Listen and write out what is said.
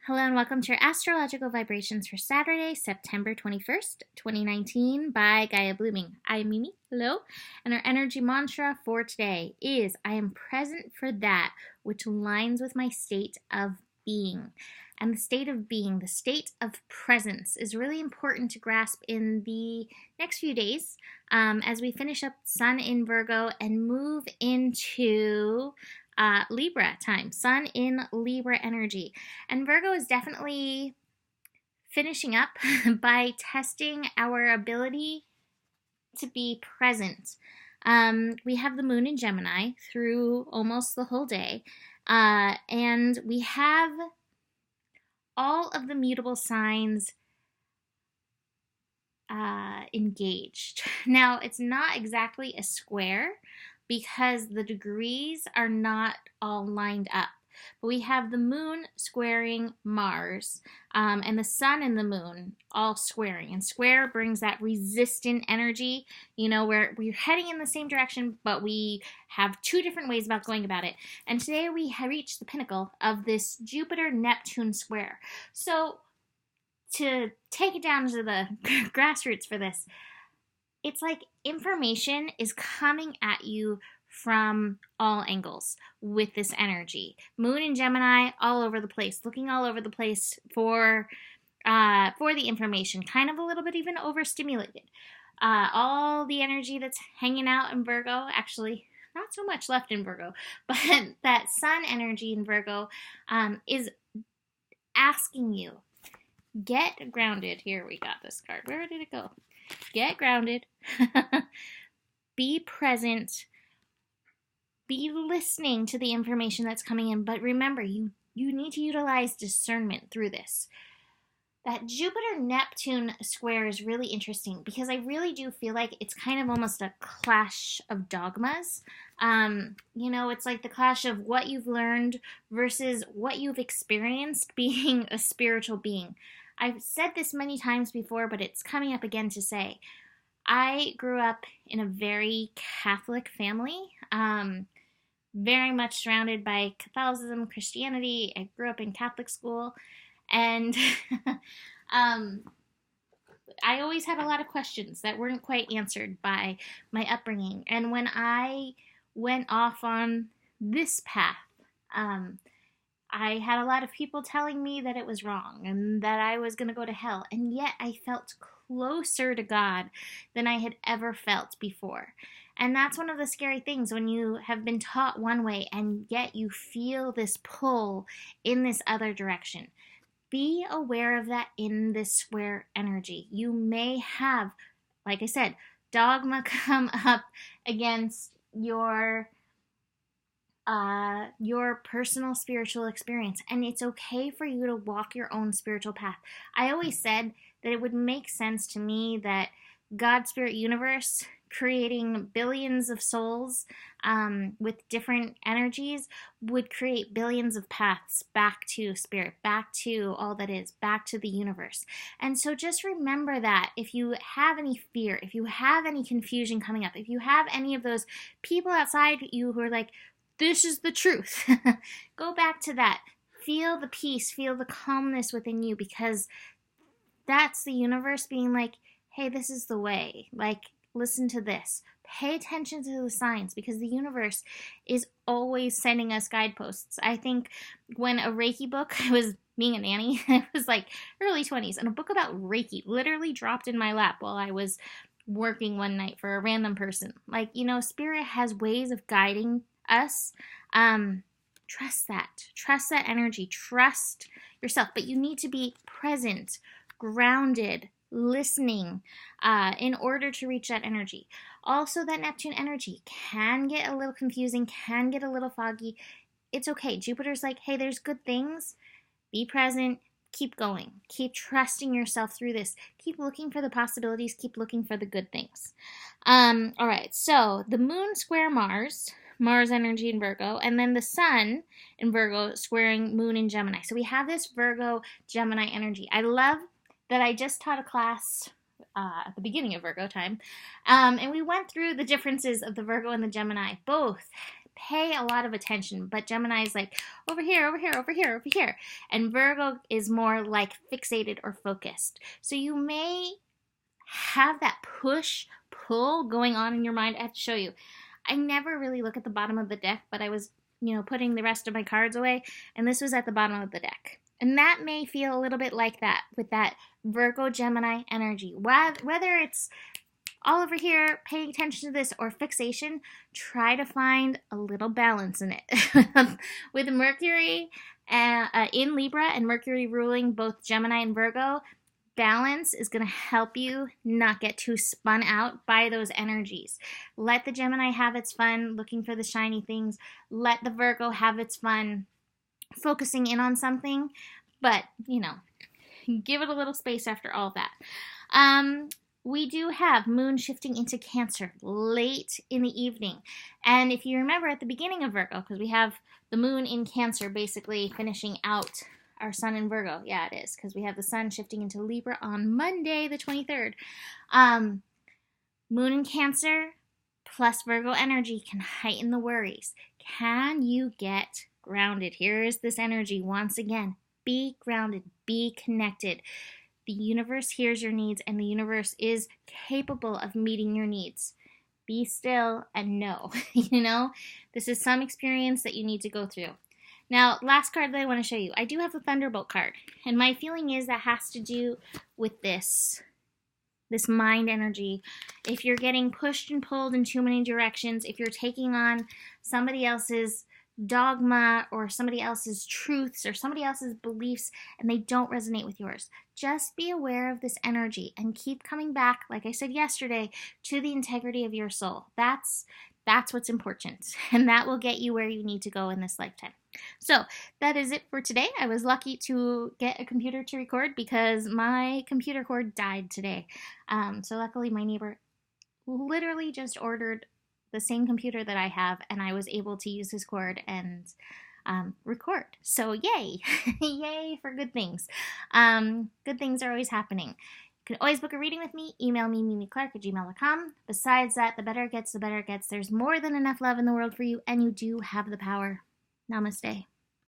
Hello and welcome to your astrological vibrations for Saturday, September 21st, 2019 by Gaia Blooming. I'm Mimi, hello, and our energy mantra for today is I am present for that which aligns with my state of being. And the state of being, the state of presence is really important to grasp in the next few days as we finish up Sun in Virgo and move into Libra time, Sun in Libra energy. And Virgo is definitely finishing up by testing our ability to be present. We have the moon in Gemini through almost the whole day, and we have all of the mutable signs engaged. Now, it's not exactly a square because the degrees are not all lined up. But we have the moon squaring Mars, and the sun and the moon all squaring. And square brings that resistant energy, where we're heading in the same direction, but we have two different ways about going about it. And today we have reached the pinnacle of this Jupiter-Neptune square. So to take it down to the grassroots for this, it's like information is coming at you from all angles with this energy. Moon in Gemini, all over the place, looking all over the place for the information, kind of a little bit even overstimulated. All the energy that's hanging out in Virgo, actually not so much left in Virgo, but that sun energy in Virgo is asking you, get grounded. Here we got this card. Where did it go? Get grounded. Be present. Be listening to the information that's coming in. But remember, you need to utilize discernment through this. That Jupiter-Neptune square is really interesting because I really do feel like it's kind of almost a clash of dogmas. It's like the clash of what you've learned versus what you've experienced being a spiritual being. I've said this many times before, but it's coming up again to say, I grew up in a very Catholic family, very much surrounded by Catholicism, Christianity. I grew up in Catholic school, and I always had a lot of questions that weren't quite answered by my upbringing. And when I went off on this path, I had a lot of people telling me that it was wrong and that I was going to go to hell. And yet I felt closer to God than I had ever felt before. And that's one of the scary things when you have been taught one way and yet you feel this pull in this other direction. Be aware of that in this square energy. You may have, like I said, dogma come up against your personal spiritual experience, and it's okay for you to walk your own spiritual path. I always said that it would make sense to me that God, Spirit, Universe, creating billions of souls with different energies would create billions of paths back to spirit, back to all that is, back to the universe. And so just remember that if you have any fear, if you have any confusion coming up, if you have any of those people outside you who are like, this is the truth. Go back to that. Feel the peace, feel the calmness within you, because that's the universe being like, hey, this is the way. Like, listen to this. Pay attention to the signs, because the universe is always sending us guideposts. I think when a Reiki book, I was being a nanny, it was like early 20s, and a book about Reiki literally dropped in my lap while I was working one night for a random person. Like, Spirit has ways of guiding us. Trust that energy, trust yourself, but you need to be present, grounded, listening in order to reach that energy. Also, that Neptune energy can get a little confusing, can get a little foggy. It's okay. Jupiter's like, hey, there's good things. Be present. Keep going. Keep trusting yourself through this. Keep looking for the possibilities. Keep looking for the good things. All right. So the moon square Mars energy in Virgo, and then the sun in Virgo squaring moon in Gemini. So we have this Virgo Gemini energy. I love that I just taught a class at the beginning of Virgo time, and we went through the differences of the Virgo and the Gemini, both pay a lot of attention, but Gemini is like over here, over here, over here, over here. And Virgo is more like fixated or focused. So you may have that push pull going on in your mind. I have to show you. I never really look at the bottom of the deck, but I was, putting the rest of my cards away, and this was at the bottom of the deck. And that may feel a little bit like that with that Virgo Gemini energy. Whether it's all over here, paying attention to this, or fixation, try to find a little balance in it. With Mercury in Libra and Mercury ruling both Gemini and Virgo, balance is going to help you not get too spun out by those energies. Let the Gemini have its fun looking for the shiny things. Let the Virgo have its fun focusing in on something. But, give it a little space after all that. We do have Moon shifting into Cancer late in the evening. And if you remember at the beginning of Virgo, because we have the Moon in Cancer basically finishing out our Sun in Virgo. Yeah, it is, because we have the Sun shifting into Libra on Monday, the 23rd. Moon in Cancer plus Virgo energy can heighten the worries. Can you get grounded? Here is this energy once again. Be grounded. Be connected. The universe hears your needs, and the universe is capable of meeting your needs. Be still and know. This is some experience that you need to go through. Now, last card that I want to show you. I do have the Thunderbolt card, and my feeling is that has to do with this mind energy. If you're getting pushed and pulled in too many directions, if you're taking on somebody else's dogma or somebody else's truths or somebody else's beliefs and they don't resonate with yours, just be aware of this energy and keep coming back, like I said yesterday, to the integrity of your soul. That's what's important, and that will get you where you need to go in this lifetime. So that is it for today. I was lucky to get a computer to record because my computer cord died today. So luckily my neighbor literally just ordered the same computer that I have, and I was able to use his cord and record. So yay! Yay for good things. Good things are always happening. You can always book a reading with me. Email me, mimiclark@gmail.com. Besides that, the better it gets, the better it gets. There's more than enough love in the world for you, and you do have the power. Namaste.